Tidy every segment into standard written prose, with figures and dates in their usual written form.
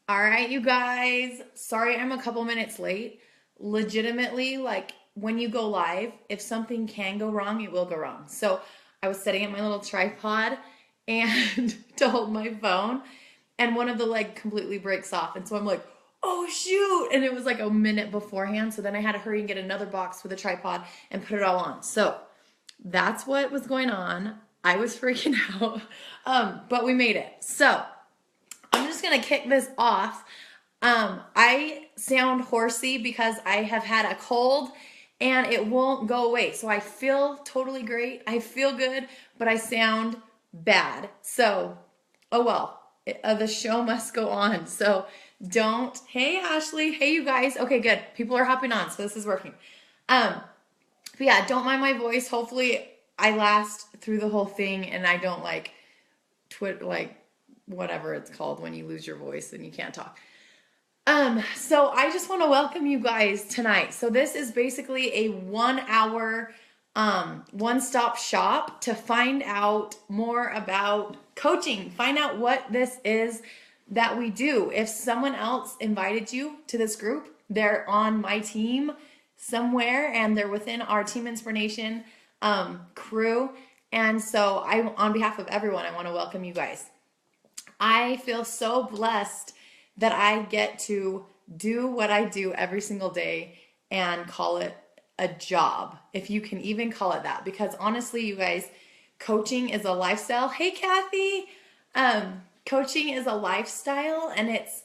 All right, you guys. Sorry I'm a couple minutes late. Legitimately, like when you go live, if something can go wrong, it will go wrong. So I was setting up my little tripod and to hold my phone, and one of the leg completely breaks off. And so I'm like, oh shoot. And it was like a minute beforehand. So then I had to hurry and get another box with a tripod and put it all on. So that's what was going on. I was freaking out. But we made it. So I'm just gonna kick this off. I sound horsey because I have had a cold and it won't go away. So I feel totally great. I feel good, but I sound bad. So, oh well, the show must go on. So don't. Hey, Ashley. Hey, you guys. Okay, good. People are hopping on, so this is working. Um, but yeah, don't mind my voice. Hopefully, I last through the whole thing and I don't like whatever it's called when you lose your voice and you can't talk. So I just want to welcome you guys tonight. So this is basically a 1 hour one-stop shop to find out more about coaching. Find out what this is that we do. If someone else invited you to this group, they're on my team somewhere and they're within our Team InspirNation crew. And so on behalf of everyone, I want to welcome you guys. I feel so blessed that I get to do what I do every single day and call it a job, if you can even call it that. Because honestly, you guys, coaching is a lifestyle. Hey, Kathy. Coaching is a lifestyle, and it's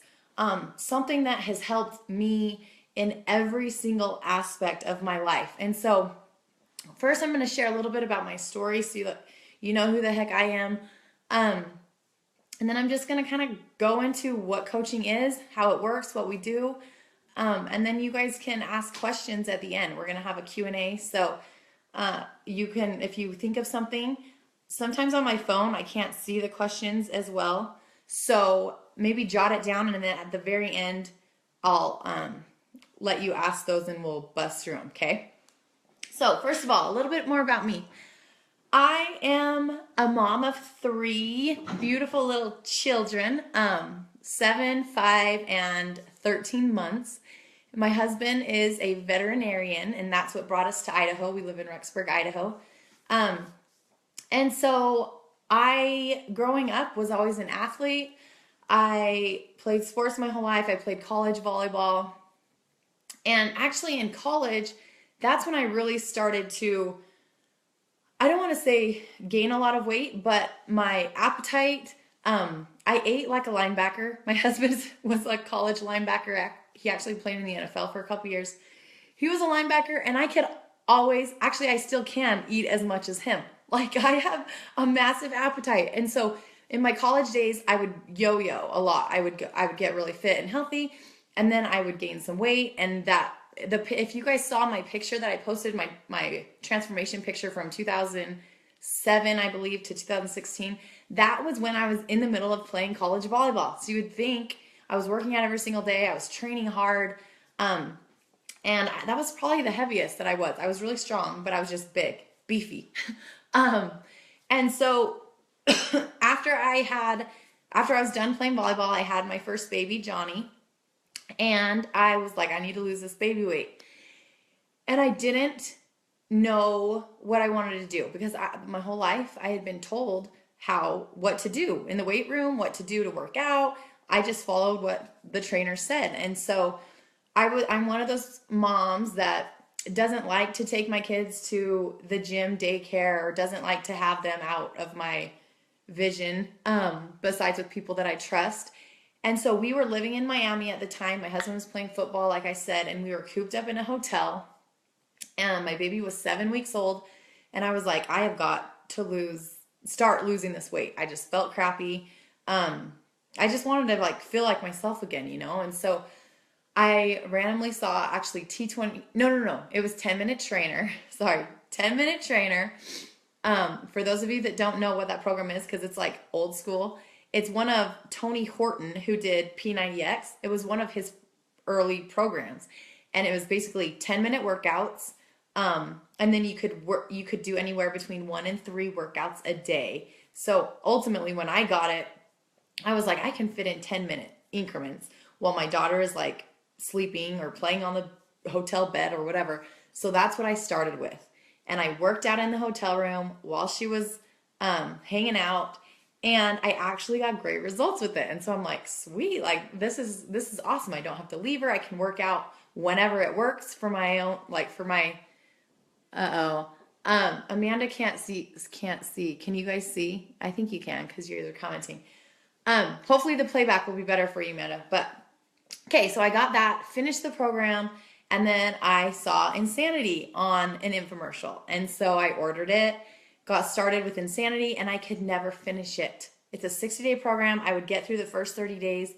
something that has helped me in every single aspect of my life. And so, first, I'm going to share a little bit about my story so that you know who the heck I am. And then I'm just going to kind of go into what coaching is, how it works, what we do. And then you guys can ask questions at the end. We're going to have a Q&A. So you can, if you think of something, sometimes on my phone, I can't see the questions as well. So maybe jot it down, and then at the very end, I'll let you ask those and we'll bust through them, okay? So first of all, a little bit more about me. I am a mom of 3 beautiful little children, 7, 5, and 13 months. My husband is a veterinarian, and that's what brought us to Idaho. We live in Rexburg, Idaho. And so growing up, was always an athlete. I played sports my whole life. I played college volleyball. And actually in college, that's when I really started to, I don't want to say gain a lot of weight, but my appetite, I ate like a linebacker. My husband was a college linebacker. He actually played in the NFL for a couple years. He was a linebacker, and I could always, actually I still can eat as much as him. Like, I have a massive appetite. And so in my college days, I would yo-yo a lot. I would get really fit and healthy, and then I would gain some weight, and if you guys saw my picture that I posted, my transformation picture from 2007, I believe, to 2016, that was when I was in the middle of playing college volleyball. So you would think I was working out every single day. I was training hard. And that was probably the heaviest that I was. I was really strong, but I was just big, beefy. And so after I was done playing volleyball, I had my first baby, Johnny. And I was like, I need to lose this baby weight. And I didn't know what I wanted to do because my whole life I had been told what to do in the weight room, what to do to work out. I just followed what the trainer said. And so I'm one of those moms that doesn't like to take my kids to the gym, daycare, or doesn't like to have them out of my vision, besides with people that I trust. And so we were living in Miami at the time. My husband was playing football, like I said, and we were cooped up in a hotel. And my baby was 7 weeks old. And I was like, I have got to start losing this weight. I just felt crappy. I just wanted to feel like myself again, you know? And so I randomly saw actually T20. No. It was 10-Minute Trainer. Sorry, 10-Minute Trainer. For those of you that don't know what that program is, because it's like old school, it's one of Tony Horton, who did P90X. It was one of his early programs. And it was basically 10-minute workouts. And then you could do anywhere between 1 and 3 workouts a day. So ultimately when I got it, I was like, I can fit in 10 minute increments while my daughter is like sleeping or playing on the hotel bed or whatever. So that's what I started with. And I worked out in the hotel room while she was hanging out, and I actually got great results with it. And so I'm like, sweet, like this is awesome. I don't have to leave her. I can work out whenever it works for my own, like for my Amanda can't see. Can you guys see? I think you can because you're commenting. Hopefully the playback will be better for you, Amanda. But okay, so I got that, finished the program, and then I saw Insanity on an infomercial. And so I ordered it, got started with Insanity, and I could never finish it. It's a 60-day program. I would get through the first 30 days,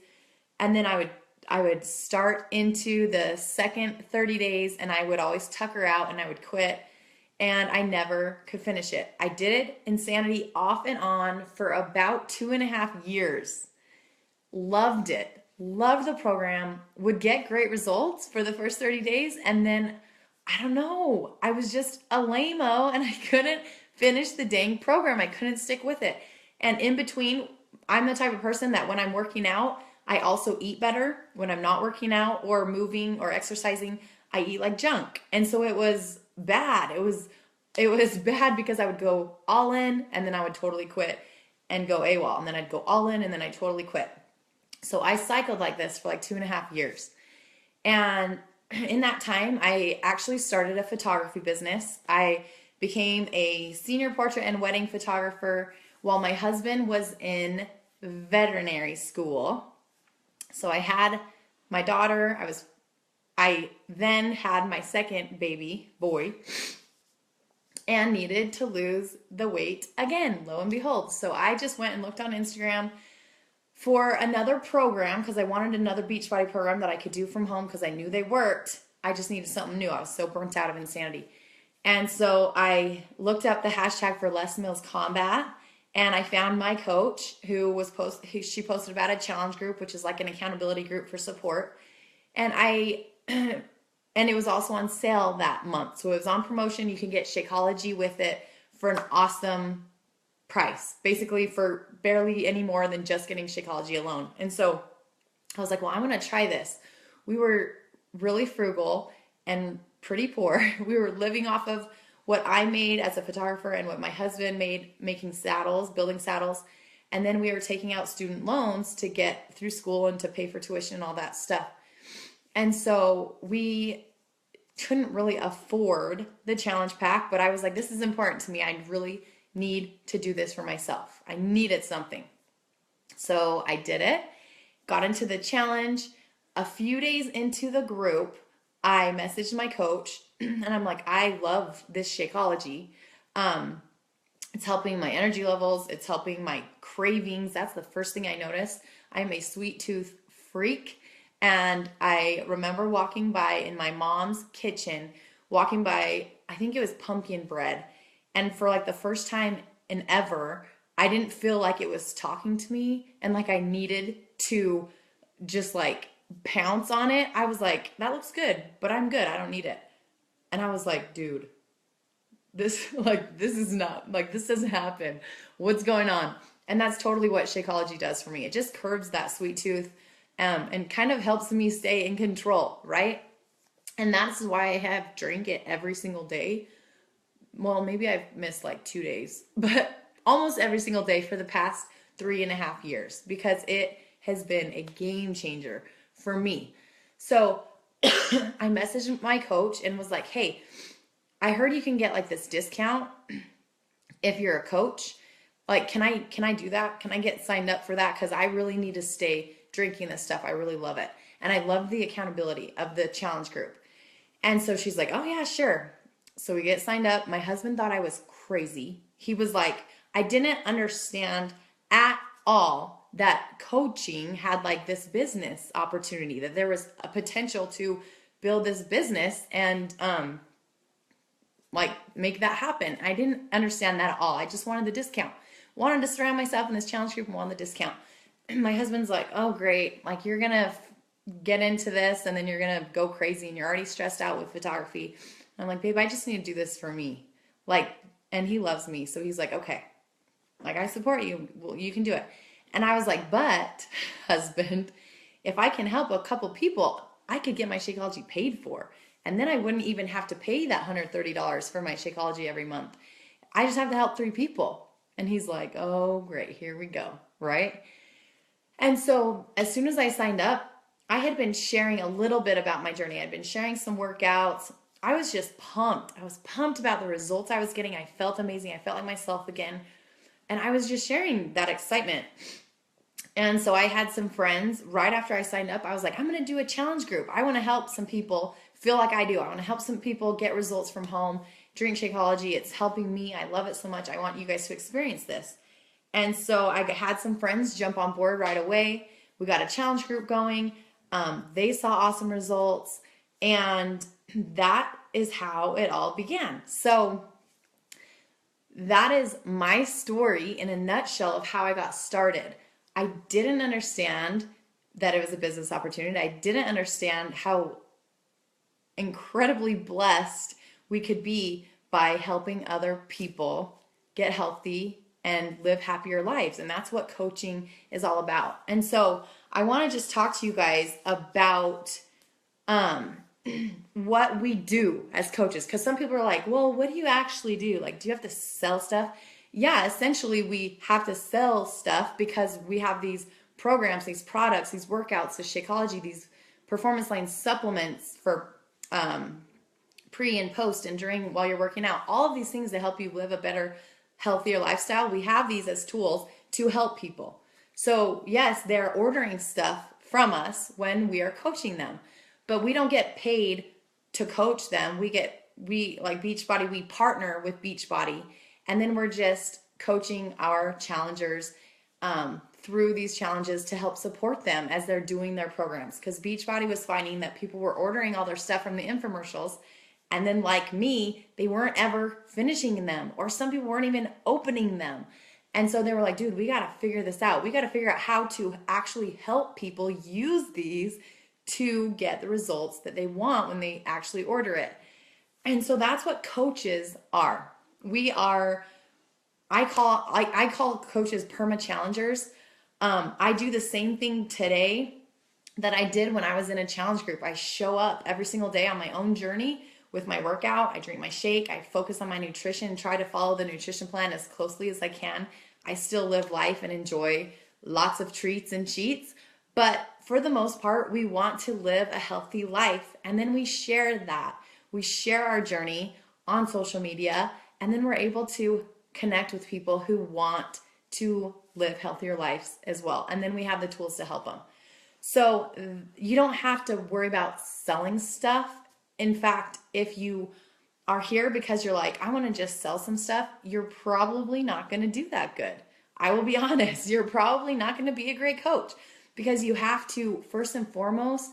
and then I would start into the second 30 days, and I would always tuck her out and I would quit, and I never could finish it. I did Insanity off and on for about 2.5 years. Loved it. Loved the program. Would get great results for the first 30 days, and then I don't know. I was just a lame-o and I couldn't finish the dang program. I couldn't stick with it. And in between, I'm the type of person that when I'm working out, I also eat better. When I'm not working out or moving or exercising, I eat like junk. And so it was bad. It was bad because I would go all in and then I would totally quit and go AWOL. And then I'd go all in and then I'd totally quit. So I cycled like this for like 2.5 years. And in that time, I actually started a photography business. I became a senior portrait and wedding photographer while my husband was in veterinary school. So I had my daughter. I then had my second baby boy and needed to lose the weight again, lo and behold. So I just went and looked on Instagram for another program because I wanted another Beachbody program that I could do from home because I knew they worked. I just needed something new. I was so burnt out of Insanity. And so I looked up the hashtag for Les Mills Combat, and I found my coach who she posted about a challenge group, which is like an accountability group for support. And and it was also on sale that month. So it was on promotion. You can get Shakeology with it for an awesome price, basically for barely any more than just getting Shakeology alone. And so I was like, well, I'm going to try this. We were really frugal and pretty poor. We were living off of what I made as a photographer and what my husband made making saddles, building saddles. And then we were taking out student loans to get through school and to pay for tuition and all that stuff. And so we couldn't really afford the challenge pack, but I was like, this is important to me. I really need to do this for myself. I needed something. So I did it, got into the challenge. A few days into the group, I messaged my coach and I'm like, I love this Shakeology. It's helping my energy levels. It's helping my cravings. That's the first thing I noticed. I'm a sweet tooth freak. And I remember walking by in my mom's kitchen, I think it was pumpkin bread. And for like the first time in ever, I didn't feel like it was talking to me and like I needed to just like pounce on it. I was like, that looks good, but I'm good. I don't need it. And I was like, dude, this doesn't happen. What's going on? And that's totally what Shakeology does for me. It just curbs that sweet tooth and kind of helps me stay in control, right? And that's why I have drank it every single day. Well, maybe I've missed like 2 days, but almost every single day for the past 3.5 years because it has been a game changer for me. So I messaged my coach and was like, hey, I heard you can get like this discount if you're a coach. Like, can I do that? Can I get signed up for that? Because I really need to stay drinking this stuff. I really love it. And I love the accountability of the challenge group. And so she's like, oh yeah, sure. So we get signed up. My husband thought I was crazy. He was like, I didn't understand at all that coaching had like this business opportunity, that there was a potential to build this business and like make that happen. I didn't understand that at all. I just wanted the discount. Wanted to surround myself in this challenge group and wanted the discount. My husband's like, oh, great. Like, you're going to get into this and then you're going to go crazy and you're already stressed out with photography. I'm like, babe, I just need to do this for me. Like, and he loves me. So he's like, okay, like, I support you. Well, you can do it. And I was like, but husband, if I can help a couple people, I could get my Shakeology paid for. And then I wouldn't even have to pay that $130 for my Shakeology every month. I just have to help 3 people. And he's like, oh, great, here we go, right? And so as soon as I signed up, I had been sharing a little bit about my journey. I'd been sharing some workouts. I was just pumped. I was pumped about the results I was getting. I felt amazing. I felt like myself again. And I was just sharing that excitement. And so I had some friends right after I signed up. I was like, I'm going to do a challenge group. I want to help some people feel like I do. I want to help some people get results from home, drink Shakeology. It's helping me. I love it so much. I want you guys to experience this. And so I had some friends jump on board right away. We got a challenge group going. They saw awesome results. And that is how it all began. So that is my story in a nutshell of how I got started. I didn't understand that it was a business opportunity. I didn't understand how incredibly blessed we could be by helping other people get healthy and live happier lives. And that's what coaching is all about. And so I want to just talk to you guys about what we do as coaches. Because some people are like, well, what do you actually do? Like, do you have to sell stuff? Yeah, essentially we have to sell stuff because we have these programs, these products, these workouts, the Shakeology, these performance line supplements for pre and post and during while you're working out. All of these things that help you live a better, healthier lifestyle. We have these as tools to help people. So yes, they're ordering stuff from us when we are coaching them, but we don't get paid to coach them. We like Beachbody, we partner with Beachbody, and then we're just coaching our challengers through these challenges to help support them as they're doing their programs. Because Beachbody was finding that people were ordering all their stuff from the infomercials, and then like me, they weren't ever finishing them, or some people weren't even opening them. And so they were like, dude, we got to figure this out. We got to figure out how to actually help people use these to get the results that they want when they actually order it. And so that's what coaches are. I call coaches perma challengers. I do the same thing today that I did when I was in a challenge group. I show up every single day on my own journey with my workout. I drink my shake. I focus on my nutrition, try to follow the nutrition plan as closely as I can. I still live life and enjoy lots of treats and cheats. But for the most part, we want to live a healthy life. And then we share that. We share our journey on social media. And then we're able to connect with people who want to live healthier lives as well. And then we have the tools to help them. So you don't have to worry about selling stuff. In fact, if you are here because you're like, I want to just sell some stuff, you're probably not going to do that good. I will be honest. You're probably not going to be a great coach because you have to, first and foremost,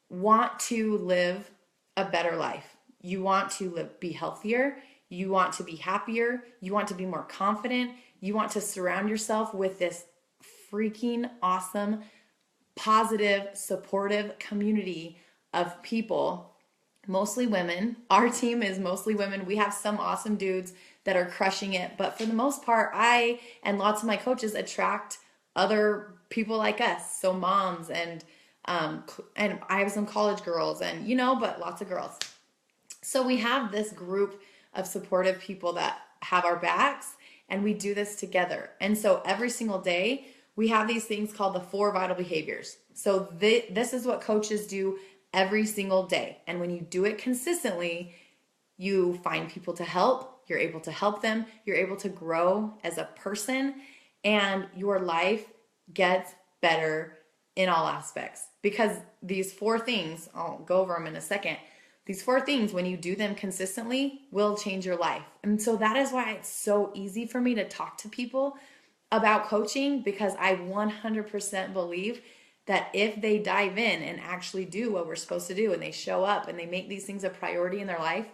want to live a better life. You want to be healthier. You want to be happier. You want to be more confident. You want to surround yourself with this freaking awesome, positive, supportive community of people, mostly women. Our team is mostly women. We have some awesome dudes that are crushing it. But for the most part, I and lots of my coaches attract other people like us. So moms and I have some college girls and, but lots of girls. So we have this group of supportive people that have our backs, and we do this together. And so every single day we have these things called the 4 vital behaviors. So this is what coaches do every single day. And when you do it consistently, you find people to help, you're able to help them, you're able to grow as a person, and your life gets better in all aspects. Because these 4 things, I'll go over them in a second, these 4 things, when you do them consistently, will change your life. And so that is why it's so easy for me to talk to people about coaching, because I 100% believe that if they dive in and actually do what we're supposed to do, and they show up and they make these things a priority in their life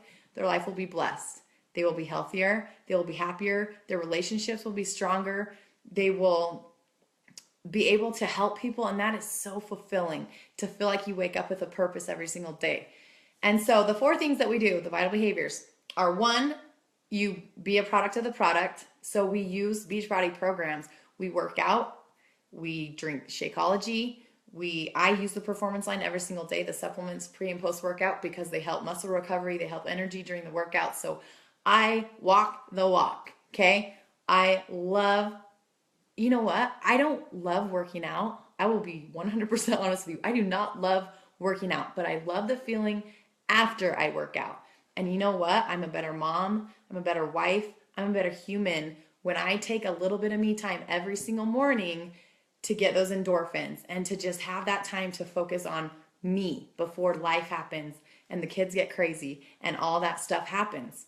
will be blessed. They will be healthier. They will be happier. Their relationships will be stronger. They will be able to help people. And that is so fulfilling, to feel like you wake up with a purpose every single day. And so the 4 things that we do, the vital behaviors, are 1, you be a product of the product. So we use Beachbody programs. We work out, we drink Shakeology, I use the performance line every single day, the supplements pre and post workout, because they help muscle recovery, they help energy during the workout. So I walk the walk. Okay. I love, you know what? I don't love working out. I will be 100% honest with you. I do not love working out, but I love the feeling after I work out. And you know what? I'm a better mom. I'm a better wife. I'm a better human when I take a little bit of me time every single morning to get those endorphins and to just have that time to focus on me before life happens and the kids get crazy and all that stuff happens.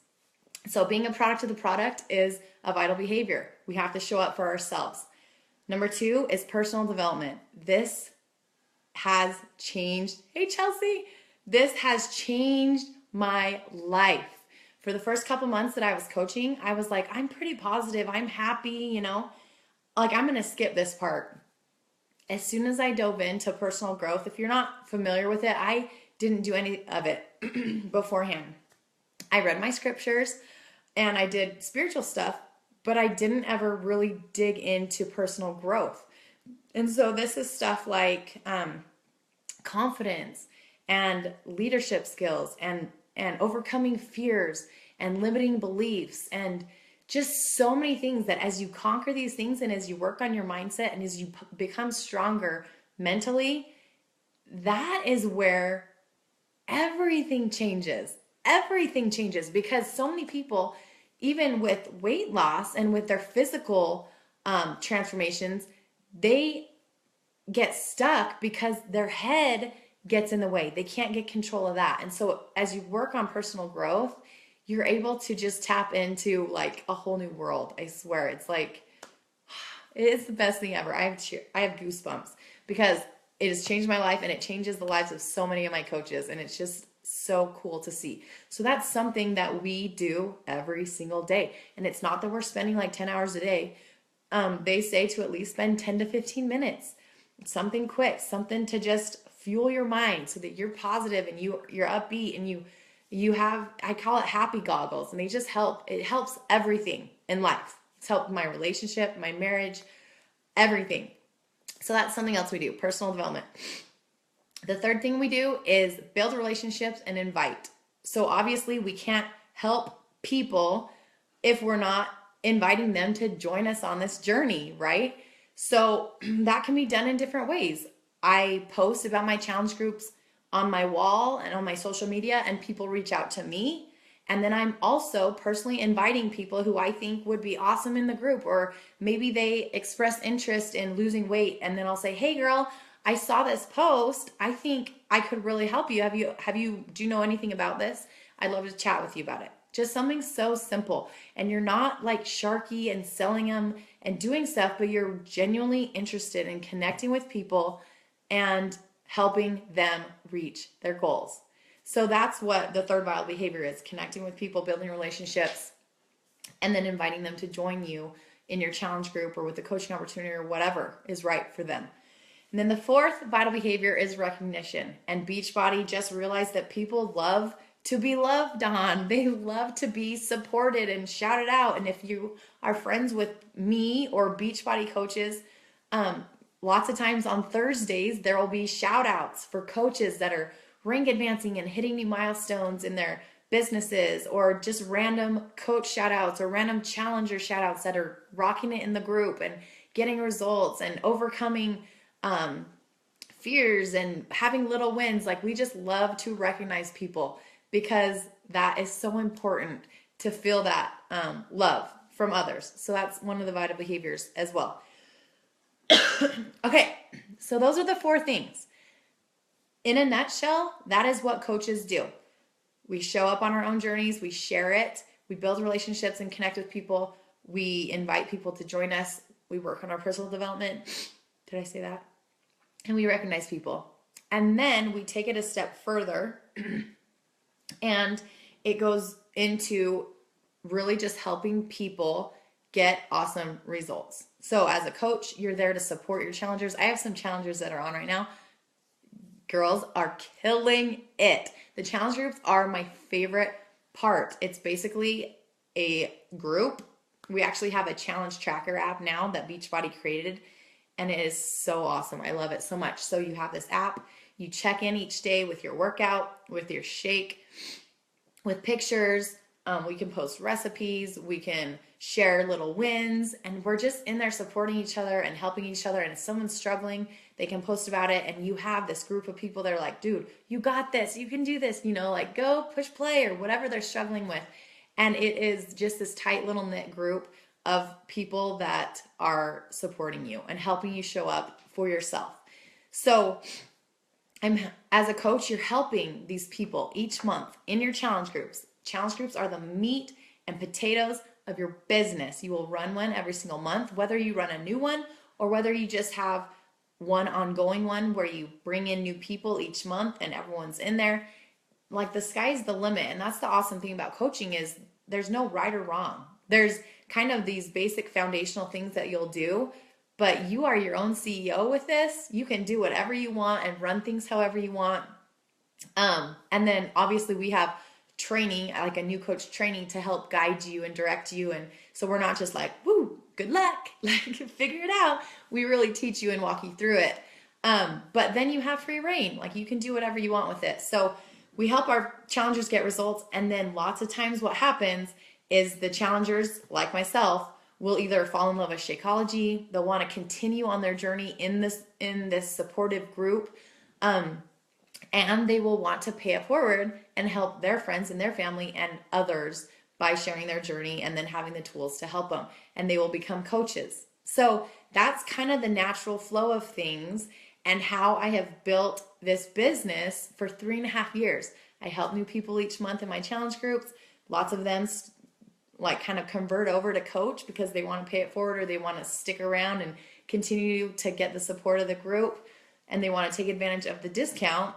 So being a product of the product is a vital behavior. We have to show up for ourselves. Number 2 is personal development. This has changed. Hey, Chelsea. This has changed my life. For the first couple months that I was coaching, I was like, I'm pretty positive. I'm happy, like I'm going to skip this part. As soon as I dove into personal growth, if you're not familiar with it, I didn't do any of it beforehand. I read my scriptures and I did spiritual stuff, but I didn't ever really dig into personal growth. And so this is stuff like confidence and leadership skills and overcoming fears and limiting beliefs and just so many things that as you conquer these things and as you work on your mindset and as you become stronger mentally, that is where everything changes. Everything changes, because so many people, even with weight loss and with their physical transformations, they get stuck because their head gets in the way. They can't get control of that. And so as you work on personal growth, you're able to just tap into like a whole new world. I swear. It's like, it is the best thing ever. I have goosebumps because it has changed my life and it changes the lives of so many of my coaches. And it's just so cool to see. So that's something that we do every single day. And it's not that we're spending like 10 hours a day. They say to at least spend 10 to 15 minutes. Something quick, something to just fuel your mind so that you're positive and you're upbeat and you have, I call it happy goggles, and they just help. It helps everything in life. It's helped my relationship, my marriage, everything. So that's something else we do, personal development. The third thing we do is build relationships and invite. So obviously we can't help people if we're not inviting them to join us on this journey, right? So that can be done in different ways. I post about my challenge groups on my wall and on my social media, and people reach out to me. And then I'm also personally inviting people who I think would be awesome in the group, or maybe they express interest in losing weight. And then I'll say, hey girl, I saw this post. I think I could really help you. Do you know anything about this? I'd love to chat with you about it. Just something so simple. And you're not like Sharky and selling them and doing stuff, but you're genuinely interested in connecting with people and helping them reach their goals. So that's what the third vital behavior is: connecting with people, building relationships, and then inviting them to join you in your challenge group or with the coaching opportunity or whatever is right for them. And then the fourth vital behavior is recognition. And Beachbody just realized that people love to be loved on. They love to be supported and shouted out. And if you are friends with me or Beachbody coaches, lots of times on Thursdays, there will be shout outs for coaches that are rank advancing and hitting new milestones in their businesses, or just random coach shout outs or random challenger shout outs that are rocking it in the group and getting results and overcoming fears and having little wins. Like, we just love to recognize people because that is so important to feel that love from others. So that's one of the vital behaviors as well. Okay, so those are the four things. In a nutshell, that is what coaches do. We show up on our own journeys, we share it, we build relationships and connect with people, we invite people to join us, we work on our personal development. Did I say that? And we recognize people. And then we take it a step further and it goes into really just helping people get awesome results. So as a coach, you're there to support your challengers. I have some challengers that are on right now. Girls are killing it. The challenge groups are my favorite part. It's basically a group. We actually have a challenge tracker app now that Beachbody created. And it is so awesome. I love it so much. So you have this app, you check in each day with your workout, with your shake, with pictures. We can post recipes, we can share little wins, and we're just in there supporting each other and helping each other. And if someone's struggling, they can post about it, and you have this group of people that are like, dude, you got this, you can do this, like go push play or whatever they're struggling with. And it is just this tight little knit group of people that are supporting you and helping you show up for yourself. So as a coach, you're helping these people each month in your challenge groups. Challenge groups are the meat and potatoes of your business. You will run one every single month, whether you run a new one or whether you just have one ongoing one where you bring in new people each month and everyone's in there. Like, the sky's the limit. And that's the awesome thing about coaching is there's no right or wrong. There's kind of these basic foundational things that you'll do, but you are your own CEO with this. You can do whatever you want and run things however you want. And then obviously we have training, like a new coach training, to help guide you and direct you. And so we're not just like, woo, good luck, like figure it out. We really teach you and walk you through it. But then you have free reign, like you can do whatever you want with it. So we help our challengers get results. And then lots of times what happens is the challengers, like myself, will either fall in love with Shakeology, they'll want to continue on their journey in this supportive group, and they will want to pay it forward and help their friends and their family and others by sharing their journey and then having the tools to help them. And they will become coaches. So that's kind of the natural flow of things and how I have built this business for 3.5 years. I help new people each month in my challenge groups. Lots of them kind of convert over to coach because they want to pay it forward or they want to stick around and continue to get the support of the group and they want to take advantage of the discount.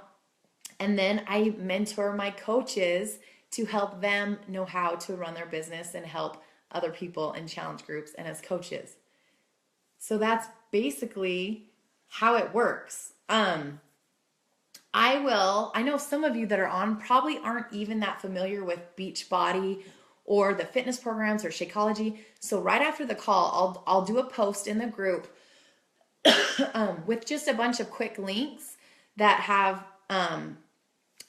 And then I mentor my coaches to help them know how to run their business and help other people in challenge groups and as coaches. So that's basically how it works. I know some of you that are on probably aren't even that familiar with Beachbody or the fitness programs or Shakeology. So right after the call, I'll do a post in the group with just a bunch of quick links that have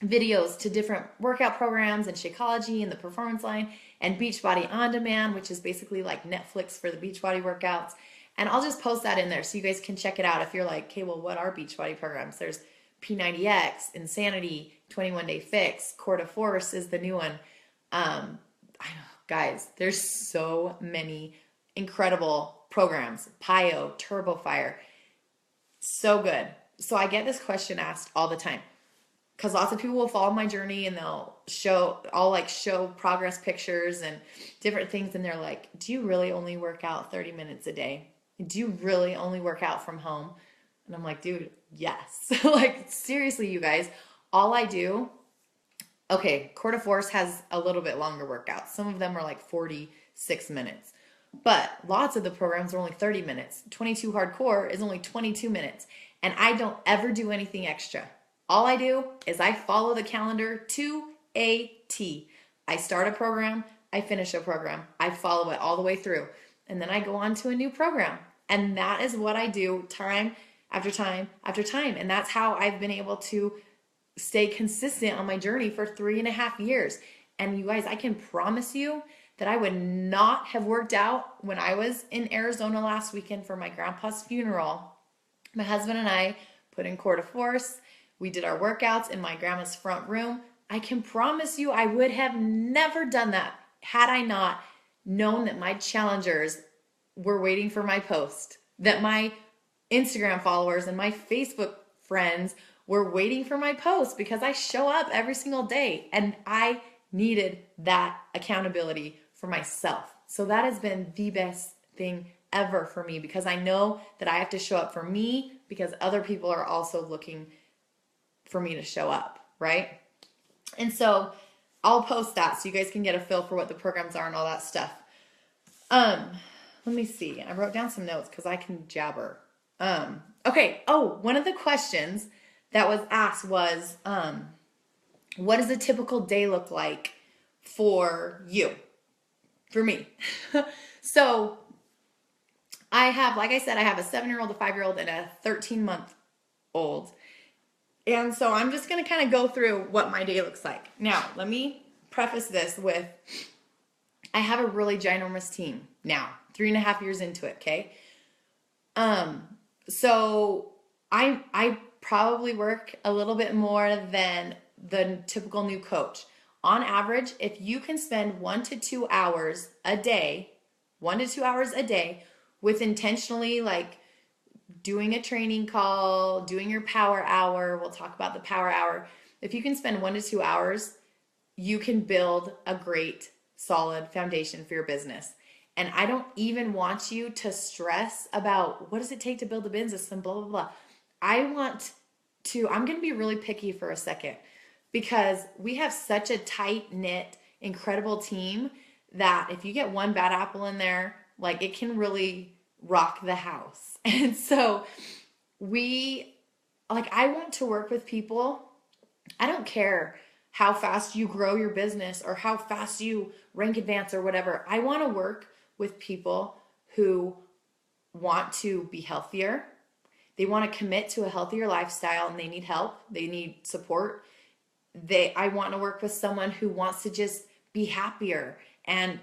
videos to different workout programs and Shakeology and the performance line and Beachbody on demand, which is basically like Netflix for the Beachbody workouts. And I'll just post that in there so you guys can check it out if you're like, okay, well, what are Beachbody programs? There's P90X, Insanity, 21 Day Fix, Core to Force is the new one. I know, guys, there's so many incredible programs. PiYo, TurboFire, so good. So I get this question asked all the time because lots of people will follow my journey and I'll show progress pictures and different things. And they're like, do you really only work out 30 minutes a day? Do you really only work out from home? And I'm like, dude, yes. Like, seriously, you guys, all I do, okay, Core to Force has a little bit longer workouts. Some of them are like 46 minutes. But lots of the programs are only 30 minutes. 22 Hardcore is only 22 minutes. And I don't ever do anything extra. All I do is I follow the calendar to a T. I start a program, I finish a program, I follow it all the way through. And then I go on to a new program. And that is what I do time after time after time. And that's how I've been able to stay consistent on my journey for 3.5 years. And you guys, I can promise you that I would not have worked out when I was in Arizona last weekend for my grandpa's funeral. My husband and I put in Core to Force. We did our workouts in my grandma's front room. I can promise you I would have never done that had I not known that my challengers were waiting for my post, that my Instagram followers and my Facebook friends were waiting for my post because I show up every single day and I needed that accountability for myself. So that has been the best thing ever for me because I know that I have to show up for me because other people are also looking for me to show up, right? And so I'll post that so you guys can get a feel for what the programs are and all that stuff. Let me see. I wrote down some notes because I can jabber. Okay. Oh, one of the questions that was asked was, what does a typical day look like for you? For me. So I have, like I said, I have a 7-year-old, a 5-year-old, and a 13-month-old. And so I'm just going to kind of go through what my day looks like. Now, let me preface this with, I have a really ginormous team now, 3.5 years into it, okay? So I probably work a little bit more than the typical new coach. On average, if you can spend 1 to 2 hours a day, 1 to 2 hours a day with intentionally like doing a training call, doing your power hour, we'll talk about the power hour. If you can spend 1 to 2 hours, you can build a great, solid foundation for your business. And I don't even want you to stress about what does it take to build a business and blah, blah, blah. I'm going to be really picky for a second because we have such a tight knit, incredible team that if you get one bad apple in there, like it can really rock the house. And so I want to work with people. I don't care how fast you grow your business or how fast you rank advance or whatever. I want to work with people who want to be healthier. They want to commit to a healthier lifestyle and they need help. They need support. I want to work with someone who wants to just be happier and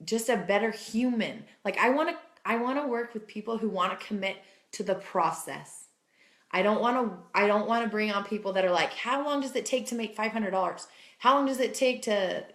just a better human. Like I want to work with people who want to commit to the process. I don't want to bring on people that are like, how long does it take to make $500? How long does it take to,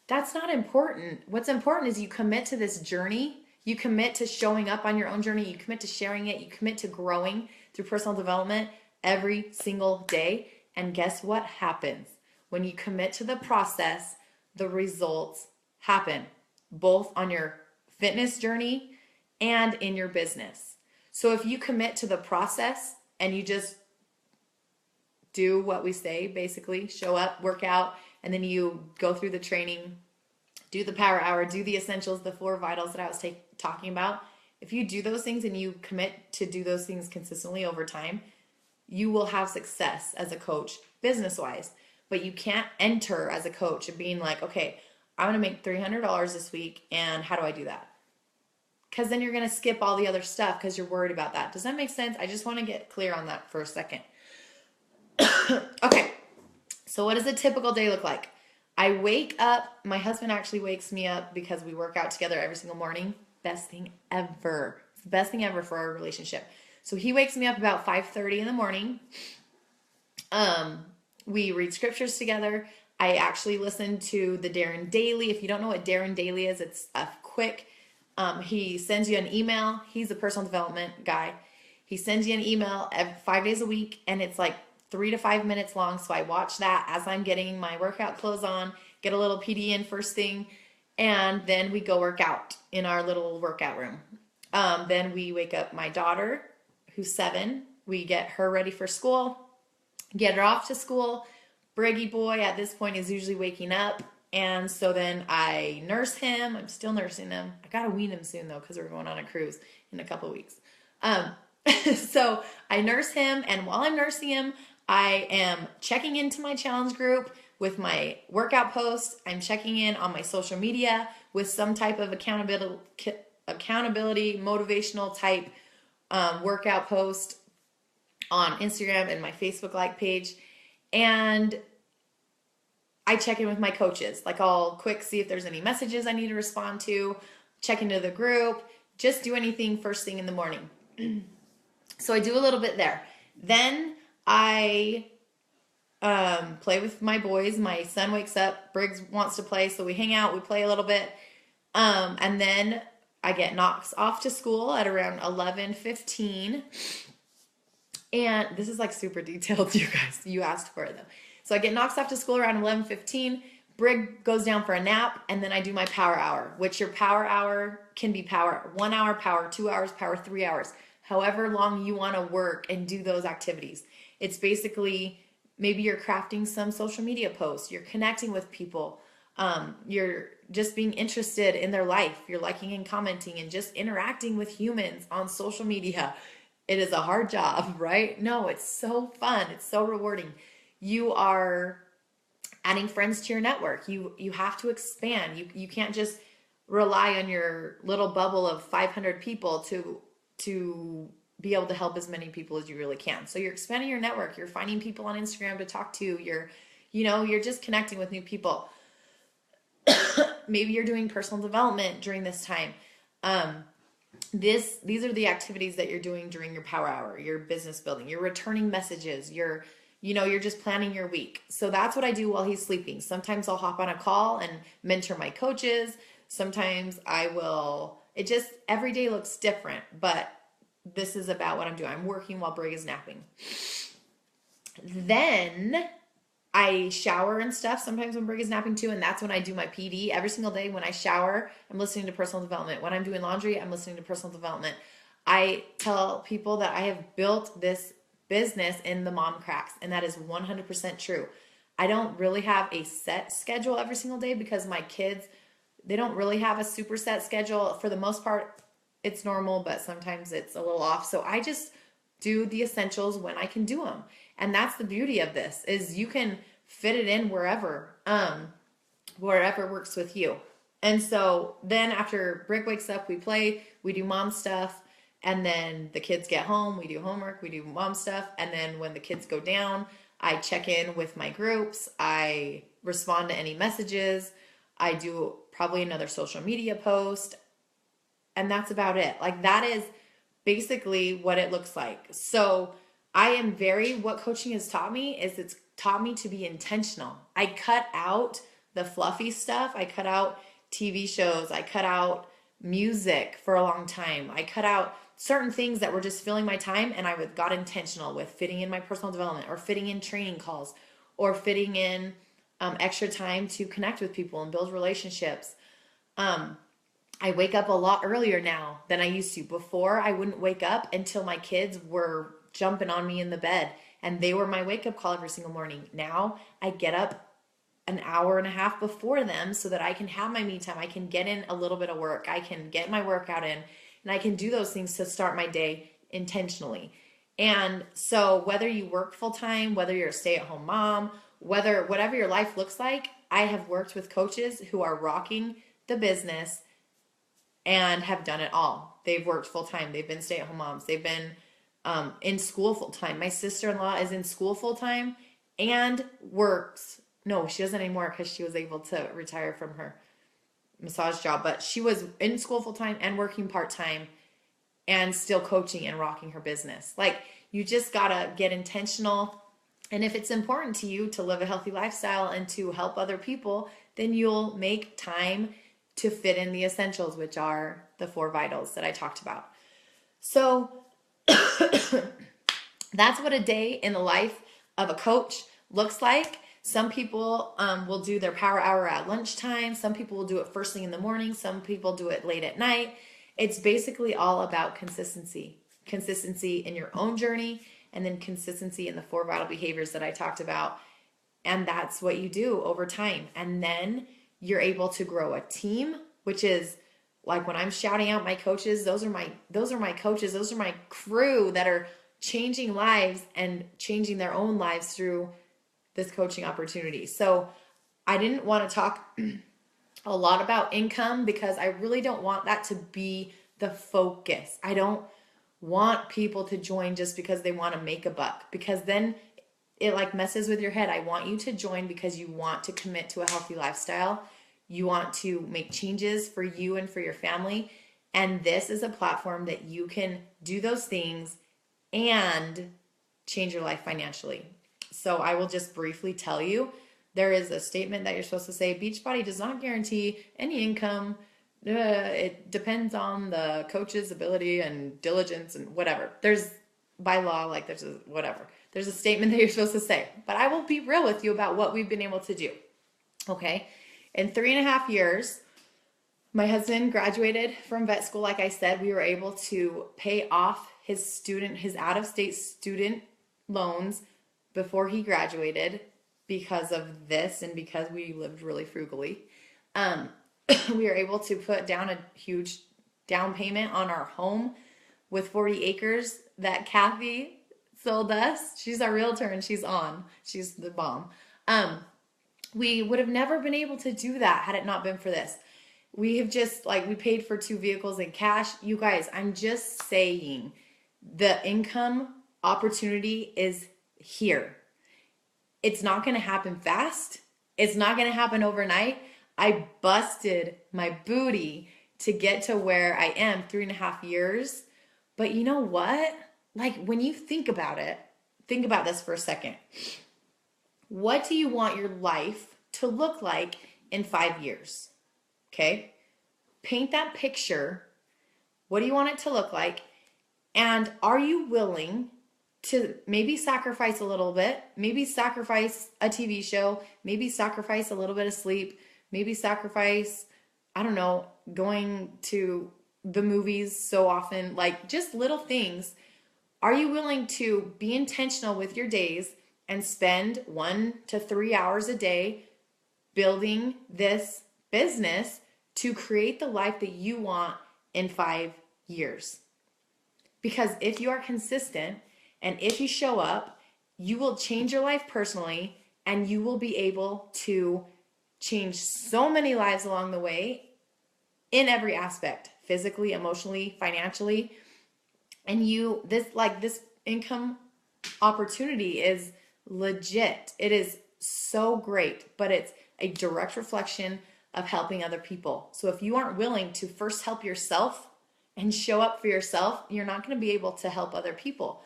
that's not important. What's important is you commit to this journey. You commit to showing up on your own journey. You commit to sharing it. You commit to growing through personal development every single day. And guess what happens? When you commit to the process, the results happen, both on your fitness journey and in your business. So if you commit to the process and you just do what we say, basically, show up, work out, and then you go through the training, do the power hour, do the essentials, the 4 vitals that I was talking about. If you do those things and you commit to do those things consistently over time, you will have success as a coach business-wise. But you can't enter as a coach and being like, okay, I'm going to make $300 this week, and how do I do that? Because then you're going to skip all the other stuff because you're worried about that. Does that make sense? I just want to get clear on that for a second. Okay, so what does a typical day look like? I wake up. My husband actually wakes me up because we work out together every single morning. Best thing ever. It's the best thing ever for our relationship. So he wakes me up about 5:30 in the morning. We read scriptures together. I actually listen to the Darren Daily. If you don't know what Darren Daily is, it's a quick, he sends you an email. He's a personal development guy. He sends you an email 5 days a week, and it's like 3 to 5 minutes long. So I watch that as I'm getting my workout clothes on, get a little PD in first thing, and then we go work out in our little workout room. Then we wake up my daughter, who's 7. We get her ready for school, get her off to school. Briggy boy at this point is usually waking up. And so then I nurse him. I'm still nursing him. I got to wean him soon though, because we're going on a cruise in a couple of weeks. So I nurse him. And while I'm nursing him, I am checking into my challenge group with my workout post. I'm checking in on my social media with some type of accountability, motivational type workout post on Instagram and my Facebook like page. And I check in with my coaches. Like I'll quick see if there's any messages I need to respond to, check into the group, just do anything first thing in the morning. So I do a little bit there. Then I play with my boys. My son wakes up, Briggs wants to play, so we hang out, we play a little bit. And then I get Knox off to school at around 11:15. And this is like super detailed, you guys. You asked for it though. So I get Knox off to school around 11:15. Brig goes down for a nap, and then I do my power hour, which your power hour can be power 1 hour, power 2 hours, power 3 hours, however long you want to work and do those activities. It's basically maybe you're crafting some social media posts, you're connecting with people, you're just being interested in their life, you're liking and commenting and just interacting with humans on social media. It is a hard job, right? No, it's so fun. It's so rewarding. You are adding friends to your network. You have to expand. You can't just rely on your little bubble of 500 people to be able to help as many people as you really can. So you're expanding your network. You're finding people on Instagram to talk to. You're just connecting with new people. Maybe you're doing personal development during this time. These are the activities that you're doing during your power hour, your business building, you're returning messages, you're just planning your week. So that's what I do while he's sleeping. Sometimes I'll hop on a call and mentor my coaches. Sometimes every day looks different, but this is about what I'm doing. I'm working while Brig is napping. Then I shower and stuff sometimes when Brig is napping too, and that's when I do my PD. Every single day when I shower, I'm listening to personal development. When I'm doing laundry, I'm listening to personal development. I tell people that I have built this business in the mom cracks, and that is 100% true. I don't really have a set schedule every single day because my kids, they don't really have a super set schedule. For the most part, it's normal, but sometimes it's a little off. So I just do the essentials when I can do them. And that's the beauty of this, is you can fit it in wherever works with you. And so then after Brick wakes up, we play, we do mom stuff. And then the kids get home, we do homework, we do mom stuff. And then when the kids go down, I check in with my groups. I respond to any messages. I do probably another social media post. And that's about it. Like, that is basically what it looks like. So what coaching has taught me is it's taught me to be intentional. I cut out the fluffy stuff. I cut out TV shows. I cut out music for a long time. I cut out certain things that were just filling my time, and I got intentional with fitting in my personal development, or fitting in training calls, or fitting in extra time to connect with people and build relationships. I wake up a lot earlier now than I used to. Before, I wouldn't wake up until my kids were jumping on me in the bed, and they were my wake-up call every single morning. Now I get up an hour and a half before them so that I can have my me time. I can get in a little bit of work. I can get my workout in, and I can do those things to start my day intentionally. And so whether you work full-time, whether you're a stay-at-home mom, whatever your life looks like, I have worked with coaches who are rocking the business and have done it all. They've worked full-time. They've been stay-at-home moms. They've been in school full-time. My sister-in-law is in school full-time and works. No, she doesn't anymore because she was able to retire from her massage job, but she was in school full-time and working part-time and still coaching and rocking her business. Like, you just gotta get intentional. And if it's important to you to live a healthy lifestyle and to help other people, then you'll make time to fit in the essentials, which are the 4 vitals that I talked about. So that's what a day in the life of a coach looks like. Some people will do their power hour at lunchtime. Some people will do it first thing in the morning. Some people do it late at night. It's basically all about consistency. Consistency in your own journey, and then consistency in the 4 vital behaviors that I talked about. And that's what you do over time. And then you're able to grow a team, which is like when I'm shouting out my coaches, those are my coaches. Those are my crew that are changing lives and changing their own lives through this coaching opportunity. So I didn't want to talk a lot about income because I really don't want that to be the focus. I don't want people to join just because they want to make a buck, because then it like messes with your head. I want you to join because you want to commit to a healthy lifestyle. You want to make changes for you and for your family. And this is a platform that you can do those things and change your life financially. So I will just briefly tell you, there is a statement that you're supposed to say, Beachbody does not guarantee any income. It depends on the coach's ability and diligence and whatever. There's by law, like there's a statement that you're supposed to say, but I will be real with you about what we've been able to do. Okay. In 3.5 years, my husband graduated from vet school. Like I said, we were able to pay off his out-of-state student loans before he graduated because of this and because we lived really frugally. We were able to put down a huge down payment on our home with 40 acres that Kathy sold us. She's our realtor and she's the bomb. We would have never been able to do that had it not been for this. We have just like, we paid for 2 vehicles in cash. You guys, I'm just saying the income opportunity is here. It's not going to happen fast. It's not going to happen overnight. I busted my booty to get to where I am 3.5 years. But you know what? Like, when you think about it, think about this for a second. What do you want your life to look like in 5 years? Okay? Paint that picture. What do you want it to look like? And are you willing to maybe sacrifice a little bit, maybe sacrifice a TV show, maybe sacrifice a little bit of sleep, maybe sacrifice, I don't know, going to the movies so often, like just little things. Are you willing to be intentional with your days and spend 1 to 3 hours a day building this business to create the life that you want in 5 years? Because if you are consistent and if you show up, you will change your life personally, and you will be able to change so many lives along the way in every aspect, physically, emotionally, financially. And this income opportunity is legit. It is so great, but it's a direct reflection of helping other people. So if you aren't willing to first help yourself and show up for yourself, you're not going to be able to help other people.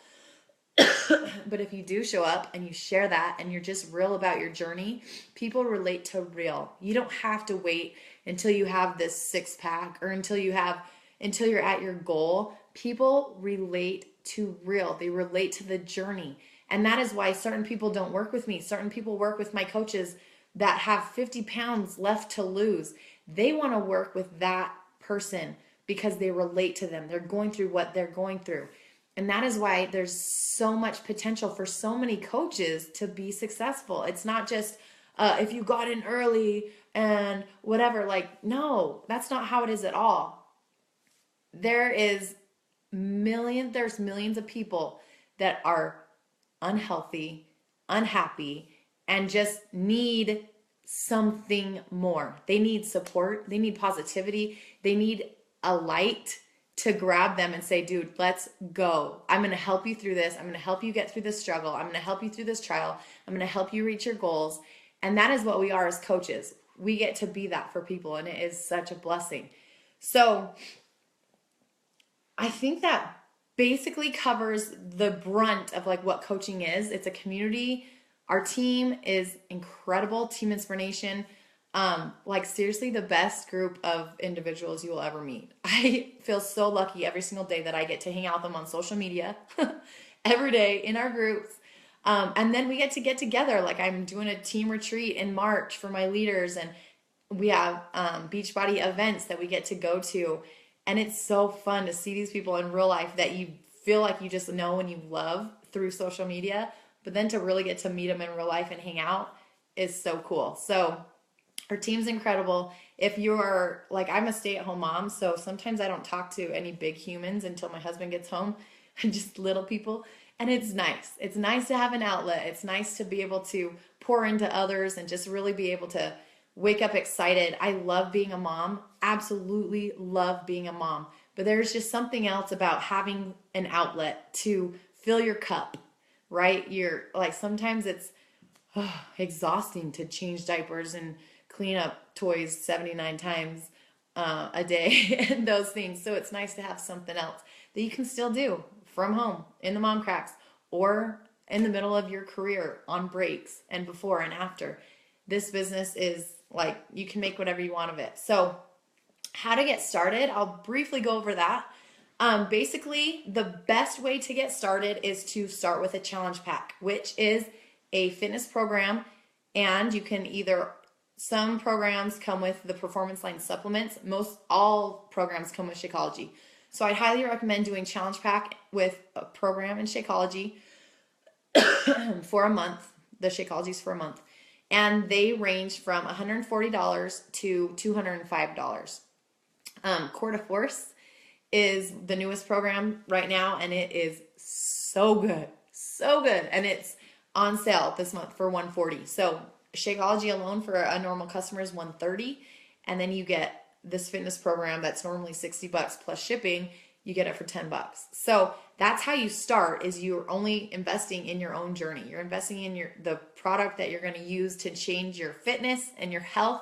But if you do show up and you share that and you're just real about your journey, people relate to real. You don't have to wait until you have this 6-pack or until you're at your goal. People relate to real. They relate to the journey. And that is why certain people don't work with me. Certain people work with my coaches that have 50 pounds left to lose. They want to work with that person because they relate to them. They're going through what they're going through. And that is why there's so much potential for so many coaches to be successful. It's not just if you got in early and whatever. Like, no, that's not how it is at all. There's millions of people that are unhealthy, unhappy, and just need something more. They need support. They need positivity. They need a light to grab them and say, dude, let's go. I'm going to help you through this. I'm going to help you get through this struggle. I'm going to help you through this trial. I'm going to help you reach your goals. And that is what we are as coaches. We get to be that for people, and it is such a blessing. So I think that basically covers the brunt of like what coaching is. It's a community. Our team is incredible. Team InspirNation. Like seriously, the best group of individuals you will ever meet. I feel so lucky every single day that I get to hang out with them on social media every day in our groups. And then we get together. Like I'm doing a team retreat in March for my leaders, and we have Beachbody events that we get to go to. And it's so fun to see these people in real life that you feel like you just know and you love through social media. But then to really get to meet them in real life and hang out is so cool. So our team's incredible. If you're like, I'm a stay-at-home mom, so sometimes I don't talk to any big humans until my husband gets home, just little people. And it's nice. It's nice to have an outlet. It's nice to be able to pour into others and just really be able to wake up excited. I love being a mom. Absolutely love being a mom. But there's just something else about having an outlet to fill your cup, right? You're like, sometimes it's exhausting to change diapers and clean up toys 79 times a day and those things. So it's nice to have something else that you can still do from home in the mom cracks or in the middle of your career on breaks and before and after. This business is like, you can make whatever you want of it. So how to get started, I'll briefly go over that. Basically, the best way to get started is to start with a challenge pack, which is a fitness program. And you can some programs come with the Performance Line supplements. All programs come with Shakeology. So I'd highly recommend doing challenge pack with a program in Shakeology for a month. The Shakeology's for a month. And they range from $140 to $205. Core to Force is the newest program right now, and it is so good. So good. And it's on sale this month for $140. So Shakeology alone for a normal customer is $130, and then you get this fitness program that's normally $60 plus shipping, you get it for $10. So that's how you start, is you're only investing in your own journey. You're investing in the product that you're going to use to change your fitness and your health.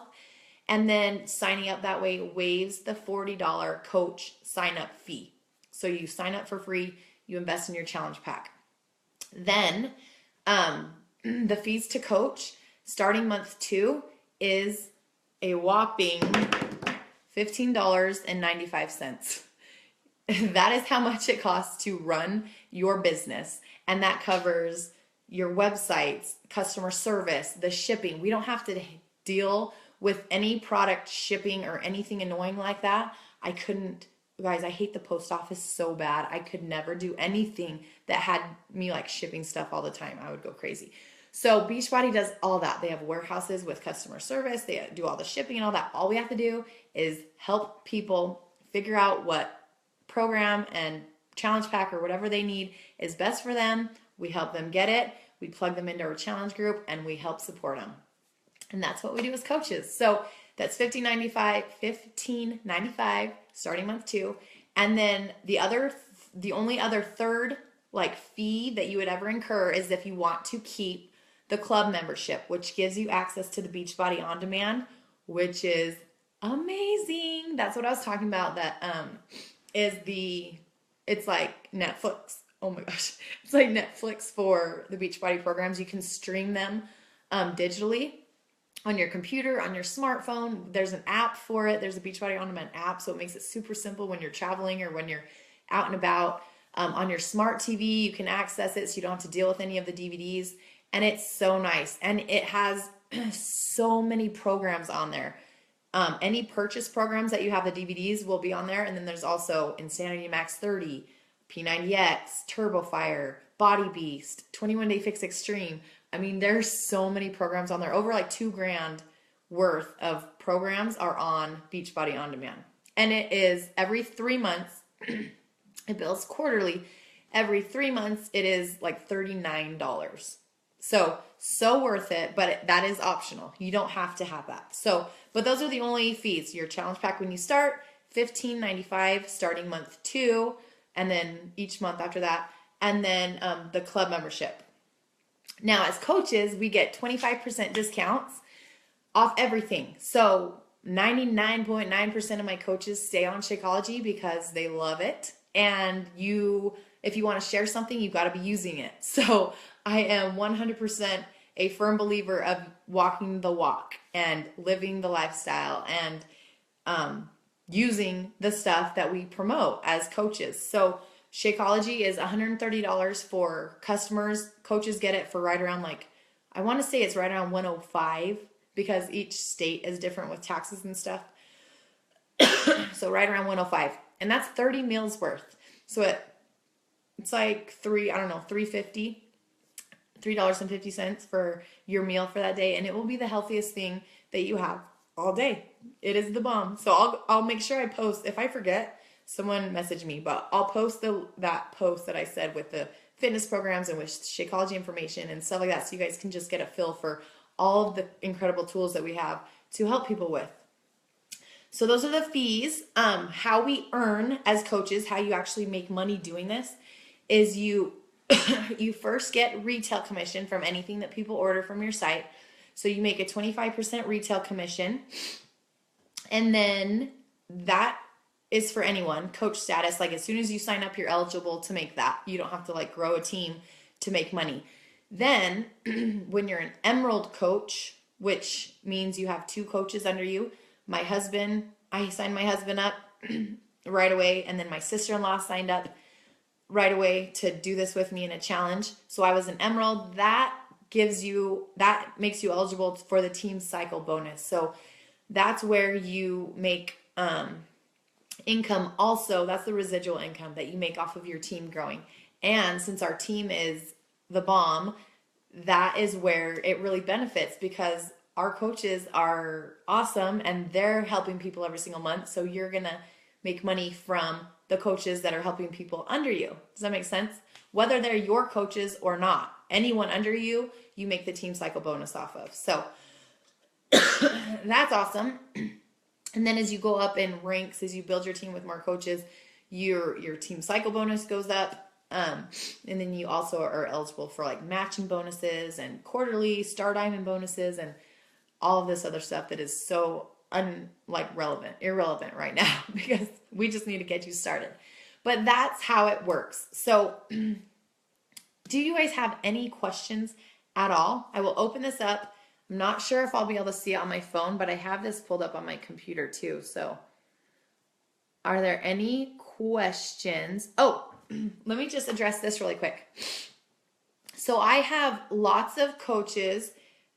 And then signing up that way waives the $40 coach sign up fee. So you sign up for free, you invest in your challenge pack. Then the fees to coach starting month 2 is a whopping $15.95. That is how much it costs to run your business. And that covers your websites, customer service, the shipping. We don't have to deal with any product shipping or anything annoying like that. Guys, I hate the post office so bad. I could never do anything that had me like shipping stuff all the time. I would go crazy. So Beachbody does all that. They have warehouses with customer service. They do all the shipping and all that. All we have to do is help people figure out what program and challenge pack or whatever they need is best for them. We help them get it. We plug them into our challenge group and we help support them. And that's what we do as coaches. So that's $15.95 starting month 2. And then the only other third like fee that you would ever incur is if you want to keep the club membership, which gives you access to the Beachbody On Demand, which is amazing. That's what I was talking about. That it's like Netflix. Oh my gosh. It's like Netflix for the Beachbody programs. You can stream them digitally on your computer, on your smartphone. There's an app for it. There's a Beachbody On Demand app, so it makes it super simple when you're traveling or when you're out and about. On your smart TV, you can access it so you don't have to deal with any of the DVDs. And it's so nice. And it has so many programs on there. Any purchase programs that you have, the DVDs will be on there. And then there's also Insanity Max 30, P90X, Turbo Fire, Body Beast, 21 Day Fix Extreme. I mean, there's so many programs on there. Over like $2,000 worth of programs are on Beachbody On Demand. And it is every 3 months. It bills quarterly. Every 3 months, it is like $39. So worth it, but that is optional. You don't have to have that. But those are the only fees. Your challenge pack when you start, $15.95 starting month 2, and then each month after that, and then the club membership. Now, as coaches, we get 25% discounts off everything. So 99.9% of my coaches stay on Shakeology because they love it. And if you want to share something, you've got to be using it. So I am 100% a firm believer of walking the walk and living the lifestyle and using the stuff that we promote as coaches. So Shakeology is $130 for customers. Coaches get it for right around I want to say it's right around $105 because each state is different with taxes and stuff. So right around $105. And that's 30 meals worth. So it's like $3.50 for your meal for that day. And it will be the healthiest thing that you have all day. It is the bomb. So I'll make sure I post. If I forget, someone message me, but I'll post that post that I said with the fitness programs and with Shakeology information and stuff like that. So you guys can just get a feel for all of the incredible tools that we have to help people with. So those are the fees. How we earn as coaches, how you actually make money doing this is you first get retail commission from anything that people order from your site. So you make a 25% retail commission. And then that is for anyone, coach status. Like as soon as you sign up, you're eligible to make that. You don't have to grow a team to make money. Then when you're an Emerald coach, which means you have 2 coaches under you, I signed my husband up right away. And then my sister-in-law signed up right away to do this with me in a challenge. So I was an Emerald. That makes you eligible for the team cycle bonus. So that's where you make income also. That's the residual income that you make off of your team growing. And since our team is the bomb, that is where it really benefits because our coaches are awesome and they're helping people every single month. So you're going to make money from the coaches that are helping people under you. Does that make sense? Whether they're your coaches or not, anyone under you, you make the team cycle bonus off of. So that's awesome. And then as you go up in ranks, as you build your team with more coaches, your team cycle bonus goes up. And then you also are eligible for like matching bonuses and quarterly star diamond bonuses and all of this other stuff that is so irrelevant right now because we just need to get you started. But that's how it works. So do you guys have any questions at all? I will open this up. I'm not sure if I'll be able to see it on my phone, but I have this pulled up on my computer too. So are there any questions? Oh, let me just address this really quick. So I have lots of coaches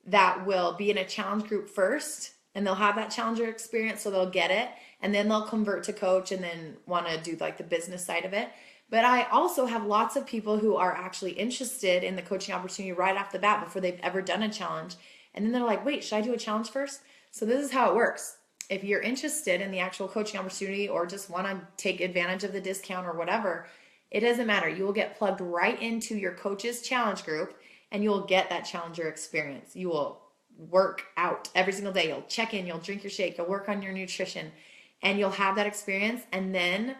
that will be in a challenge group first, and they'll have that challenger experience, so they'll get it, and then they'll convert to coach and then want to do like the business side of it. But I also have lots of people who are actually interested in the coaching opportunity right off the bat before they've ever done a challenge. And then they're like, wait, should I do a challenge first? So this is how it works. If you're interested in the actual coaching opportunity or just want to take advantage of the discount or whatever, it doesn't matter. You will get plugged right into your coach's challenge group and you will get that challenger experience. You will work out every single day. You'll check in, you'll drink your shake, you'll work on your nutrition, and you'll have that experience. And then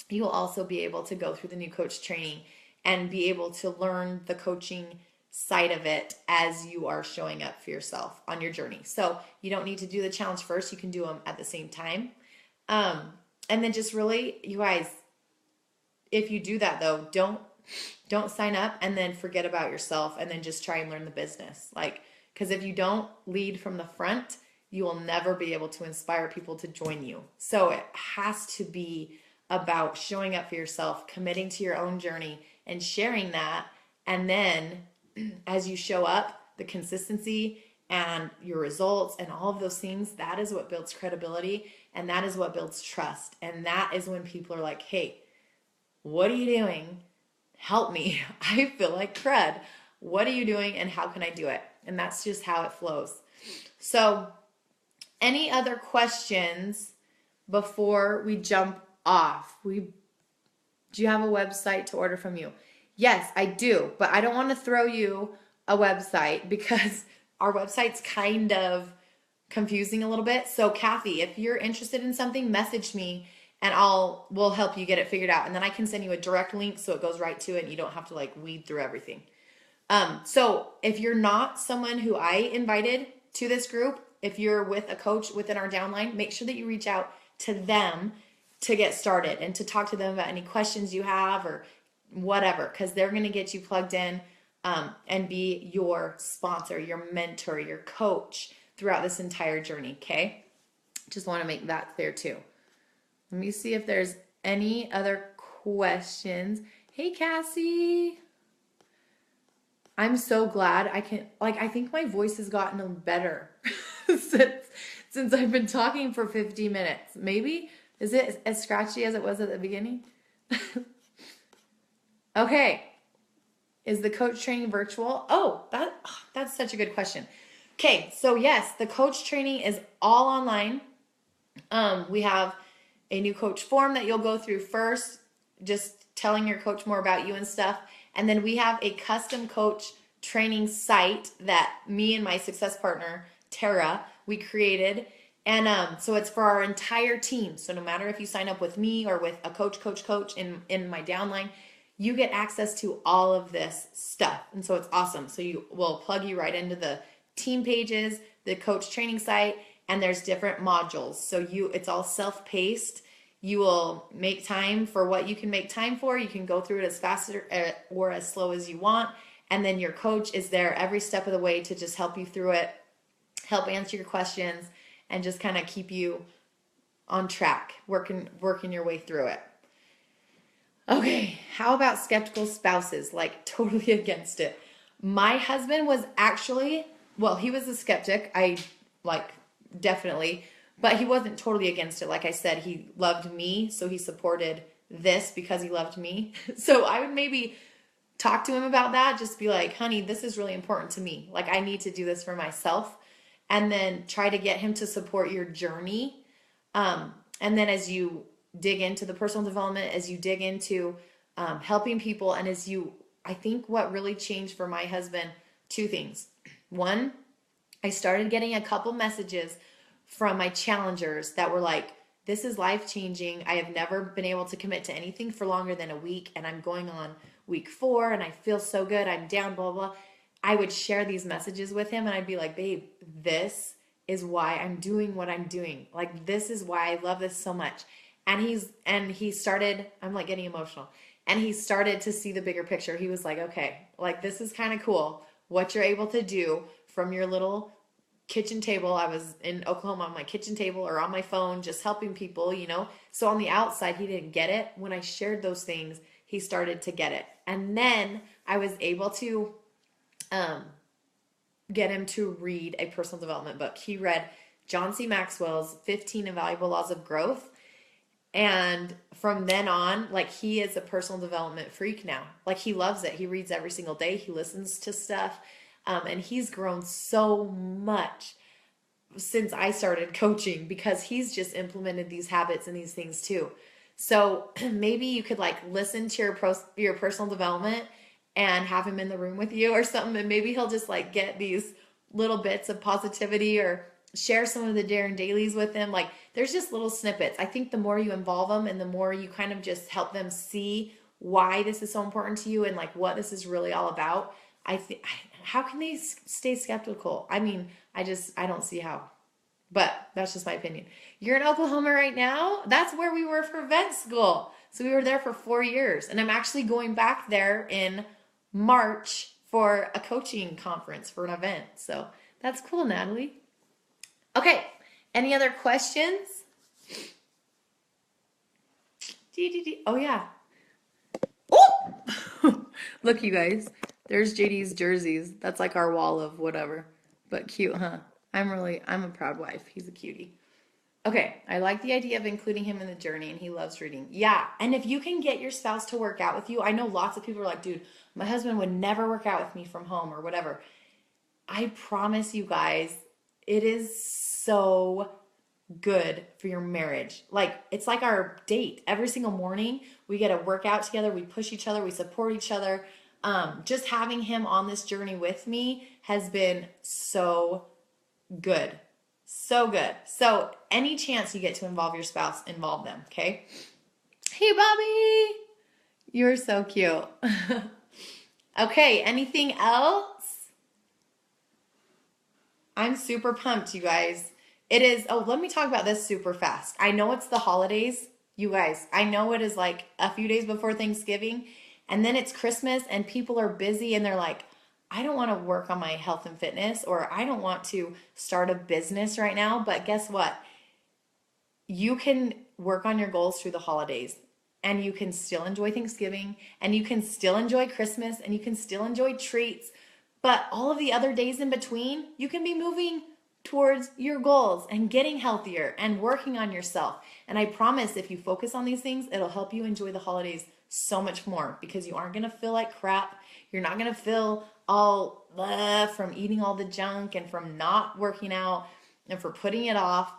you'll also be able to go through the new coach training and be able to learn the coaching side of it as you are showing up for yourself on your journey. So you don't need to do the challenge first. You can do them at the same time. And then just really, you guys, if you do that though, don't sign up and then forget about yourself and then just try and learn the business. Because if you don't lead from the front, you will never be able to inspire people to join you. So it has to be about showing up for yourself, committing to your own journey and sharing that. And then as you show up, the consistency and your results and all of those things, that is what builds credibility and that is what builds trust. And that is when people are like, hey, what are you doing? Help me. I feel like crud. What are you doing and how can I do it? And that's just how it flows. So any other questions before we jump off? Do you have a website to order from you? Yes, I do, but I don't want to throw you a website because our website's kind of confusing a little bit. So Kathy, if you're interested in something, message me and we'll help you get it figured out. And then I can send you a direct link so it goes right to it and you don't have to like weed through everything. So if you're not someone who I invited to this group, if you're with a coach within our downline, make sure that you reach out to them to get started and to talk to them about any questions you have or whatever, because they're going to get you plugged in and be your sponsor, your mentor, your coach throughout this entire journey, okay? Just want to make that clear too. Let me see if there's any other questions. Hey, Cassie. I'm so glad I think my voice has gotten better since I've been talking for 50 minutes. Maybe, is it as scratchy as it was at the beginning? Okay. Is the coach training virtual? Oh, that's such a good question. Okay, so yes, the coach training is all online. We have a new coach form that you'll go through first, just telling your coach more about you and stuff. And then we have a custom coach training site that me and my success partner, Tara, we created. And so it's for our entire team. So no matter if you sign up with me or with a coach in my downline, you get access to all of this stuff. And so it's awesome. So we'll plug you right into the team pages, the coach training site, and there's different modules. So it's all self-paced. You will make time for what you can make time for. You can go through it as fast or as slow as you want. And then your coach is there every step of the way to just help you through it, help answer your questions, and just kind of keep you on track, working your way through it. Okay, how about skeptical spouses? Like totally against it. My husband was actually, he was a skeptic. Definitely. But he wasn't totally against it. Like I said, he loved me, so he supported this because he loved me. So I would maybe talk to him about that. Just be like, honey, this is really important to me. Like I need to do this for myself. And then try to get him to support your journey. And then as you dig into the personal development, as you dig into helping people, and I think what really changed for my husband, two things. One, I started getting a couple messages from my challengers that were like, this is life changing. I have never been able to commit to anything for longer than a week, and I'm going on week 4 and I feel so good. I'm down, blah, blah. I would share these messages with him and I'd be like, babe, this is why I'm doing what I'm doing. Like, this is why I love this so much. And he started, I'm like getting emotional. And he started to see the bigger picture. He was like, okay, like, this is kind of cool what you're able to do from your little kitchen table. I was in Oklahoma on my kitchen table or on my phone, just helping people, you know? So on the outside, he didn't get it. When I shared those things, he started to get it. And then I was able to get him to read a personal development book. He read John C. Maxwell's 15 Invaluable Laws of Growth. And from then on, like, he is a personal development freak now. Like, he loves it. He reads every single day. He listens to stuff. And he's grown so much since I started coaching because he's just implemented these habits and these things too. So maybe you could like listen to your personal development and have him in the room with you or something. And maybe he'll just like get these little bits of positivity, or share some of the Darren Dailies with them. Like, there's just little snippets. I think the more you involve them and the more you kind of just help them see why this is so important to you and like what this is really all about, I think, how can they stay skeptical? I mean, I don't see how. But that's just my opinion. You're in Oklahoma right now? That's where we were for vet school. So we were there for 4 years. And I'm actually going back there in March for a coaching conference for an event. So that's cool, Natalie. Okay. Any other questions? Oh, yeah. Oh! Look, you guys. There's JD's jerseys. That's like our wall of whatever. But cute, huh? I'm a proud wife. He's a cutie. Okay, I like the idea of including him in the journey, and he loves reading. Yeah, and if you can get your spouse to work out with you, I know lots of people are like, dude, my husband would never work out with me from home or whatever. I promise you guys, it is so good for your marriage. Like, it's like our date. Every single morning, we get to work out together. We push each other. We support each other. Just having him on this journey with me has been so good. So good. So any chance you get to involve your spouse, involve them, okay? Hey, Bobby. You're so cute. Okay, anything else? I'm super pumped, you guys. It is, let me talk about this super fast. I know it's the holidays, you guys. I know it is like a few days before Thanksgiving, and then it's Christmas, and people are busy, and they're like, I don't want to work on my health and fitness, or I don't want to start a business right now. But guess what? You can work on your goals through the holidays, and you can still enjoy Thanksgiving, and you can still enjoy Christmas, and you can still enjoy treats. But all of the other days in between, you can be moving towards your goals and getting healthier and working on yourself. And I promise, if you focus on these things, it'll help you enjoy the holidays so much more, because you aren't going to feel like crap. You're not going to feel all from eating all the junk and from not working out and for putting it off.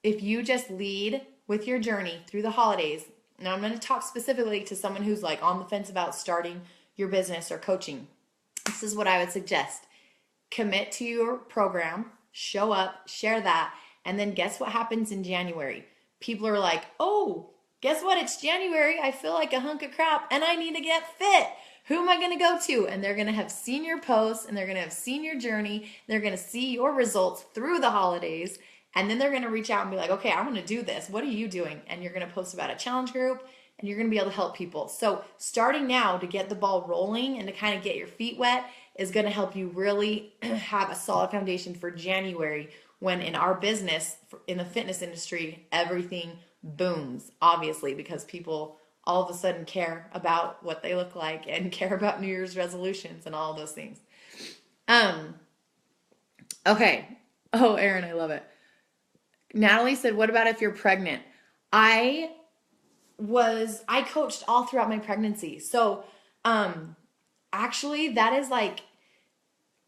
If you just lead with your journey through the holidays, now I'm going to talk specifically to someone who's like on the fence about starting your business or coaching. This is what I would suggest. Commit to your program, show up, share that, and then guess what happens in January? People are like, oh, guess what? It's January. I feel like a hunk of crap and I need to get fit. Who am I going to go to? And they're going to have seen your posts, and they're going to have seen your journey. They're going to see your results through the holidays. And then they're going to reach out and be like, okay, I want to do this. What are you doing? And you're going to post about a challenge group, and you're going to be able to help people. So starting now to get the ball rolling and to kind of get your feet wet is going to help you really have a solid foundation for January, when in our business, in the fitness industry, everything booms, obviously, because people all of a sudden care about what they look like and care about New Year's resolutions and all of those things. Okay. Oh, Erin, I love it. Natalie said, what about if you're pregnant? I coached all throughout my pregnancy. So, actually that is like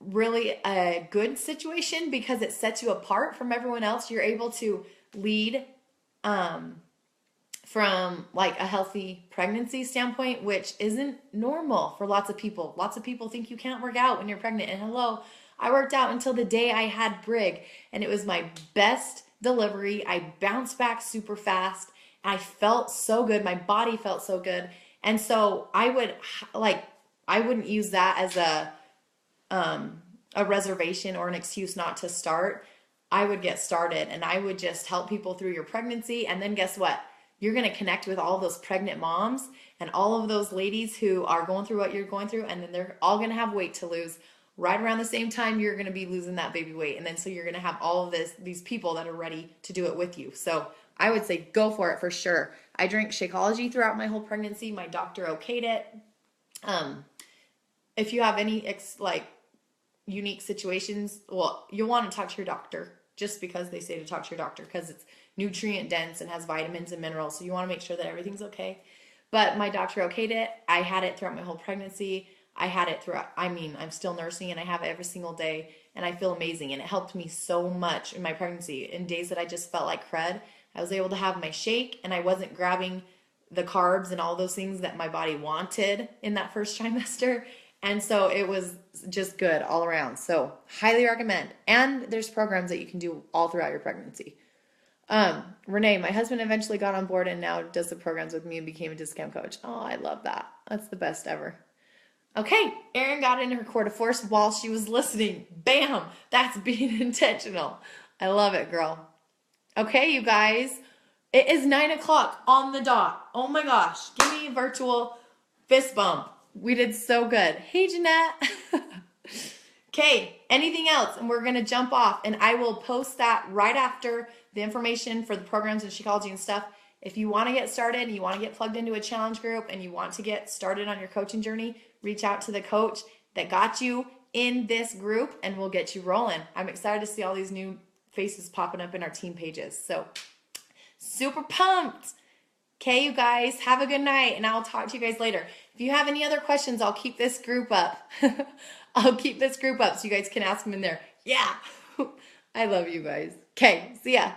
really a good situation because it sets you apart from everyone else. You're able to lead, from like a healthy pregnancy standpoint, which isn't normal for lots of people. Lots of people think you can't work out when you're pregnant. And hello, I worked out until the day I had Brig, and it was my best delivery. I bounced back super fast. I felt so good. My body felt so good. And so I wouldn't use that as a reservation or an excuse not to start. I would get started, and I would just help people through your pregnancy. And then guess what? You're going to connect with all those pregnant moms and all of those ladies who are going through what you're going through. And then they're all going to have weight to lose right around the same time you're going to be losing that baby weight. And then so you're going to have all of these people that are ready to do it with you. So I would say go for it for sure. I drank Shakeology throughout my whole pregnancy. My doctor okayed it. If you have any unique situations, well, you'll want to talk to your doctor, just because they say to talk to your doctor, because it's nutrient dense and has vitamins and minerals. So you want to make sure that everything's okay. But my doctor okayed it. I had it throughout my whole pregnancy. I had it throughout, I'm still nursing, and I have it every single day, and I feel amazing. And it helped me so much in my pregnancy. In days that I just felt like crud, I was able to have my shake, and I wasn't grabbing the carbs and all those things that my body wanted in that first trimester. And so it was just good all around. So highly recommend. And there's programs that you can do all throughout your pregnancy. Renee, my husband eventually got on board and now does the programs with me and became a discount coach. Oh, I love that. That's the best ever. Okay, Erin got in her core de force while she was listening. Bam! That's being intentional. I love it, girl. Okay, you guys. It is 9 o'clock on the dot. Oh my gosh. Give me a virtual fist bump. We did so good. Hey, Jeanette. Okay, anything else? And we're going to jump off. And I will post that right after the information for the programs and Shakeology and stuff. If you want to get started and you want to get plugged into a challenge group and you want to get started on your coaching journey, reach out to the coach that got you in this group and we'll get you rolling. I'm excited to see all these new faces popping up in our team pages. So super pumped. Okay, you guys, have a good night, and I'll talk to you guys later. If you have any other questions, I'll keep this group up. I'll keep this group up so you guys can ask them in there. Yeah. I love you guys. Okay, see ya.